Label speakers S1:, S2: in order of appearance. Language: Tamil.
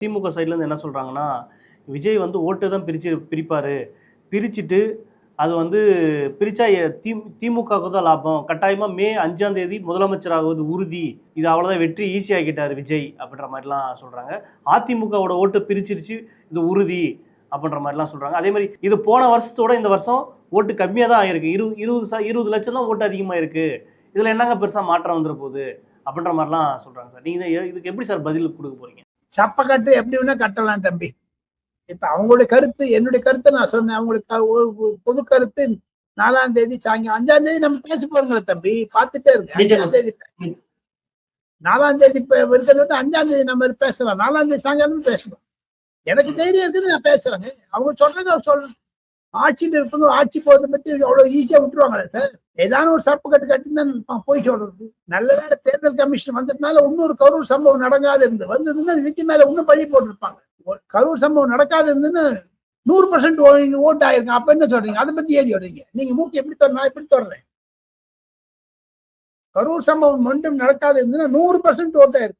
S1: திமுக சைட்லேருந்து என்ன சொல்கிறாங்கன்னா, விஜய் வந்து ஓட்டு தான் பிரிப்பார். பிரிச்சுட்டு அது வந்து பிரித்தா திமுகவுக்கு தான் லாபம். கட்டாயமாக மே 5ஆம் தேதி முதலமைச்சராகுவது உறுதி. இது அவ்வளோதான், வெற்றி ஈஸியாகிட்டார் விஜய் அப்படின்ற மாதிரிலாம் சொல்கிறாங்க. அதிமுகவோட ஓட்டு பிரிச்சிருச்சு, இது உறுதி அப்படின்ற மாதிரிலாம் சொல்கிறாங்க. அதே மாதிரி இது போன வருஷத்தோட இந்த வருஷம் ஓட்டு கம்மியாக தான் ஆகிருக்கு. 20 லட்சம் தான் ஓட்டு அதிகமாக இருக்குது. இதில் என்னங்க பெருசாக மாற்றம் வந்துட போகுது அப்படின்ற மாதிரிலாம் சொல்கிறாங்க சார். நீங்கள் இதுக்கு எப்படி சார் பதில் கொடுக்க போகிறீங்க?
S2: சப்பக்கட்டு எப்படி வேணா கட்டலாம் தம்பி. இப்ப அவங்களுடைய கருத்து, என்னுடைய கருத்தை நான் சொன்னேன். அவங்களுக்கு பொது கருத்து 4ஆம் தேதி சாயங்காலம், 5ஆம் தேதி நம்ம பேச போறோங்களே தம்பி, பார்த்துட்டே இருக்கு. 5ஆம் தேதி 4ஆம் தேதி இருக்கிறத விட்டு 5ஆம் தேதி நம்ம பேசலாம். 4ஆம் தேதி சாயங்காலம் பேசலாம். எனக்கு தைரியம் இருக்குது, நான் பேசுறேங்க. அவங்க சொல்றாங்க, அவர் சொல்றேன். ஆட்சியில் இருக்கணும், ஆட்சி போறதை பத்தி அவ்வளவு ஈஸியா விட்டுருவாங்களே சார். ஏதாவது ஒரு சப்பு கட்டு கட்டின்னு போய் சொல்றது. நல்ல வேலை தேர்தல் கமிஷன் வந்ததுனால இன்னொரு கரூர் சம்பவம் நடக்காது வந்ததுன்னா வித்தி மேல இன்னும் பழி போட்டிருப்பாங்க. கரூர் சம்பவம் நடக்காது இருந்துன்னு 100% ஓட்டு ஆயிருக்கு. அப்ப என்ன சொல்றீங்க? அதை பத்தி ஏறி சொல்றீங்க. நீங்க மூக்கு எப்படி தொடர், நான் எப்படி தொடர்றேன்? கரூர் சம்பவம் மட்டும் நடக்காது இருந்துன்னா 100% ஓட்டு ஆயிருக்கு.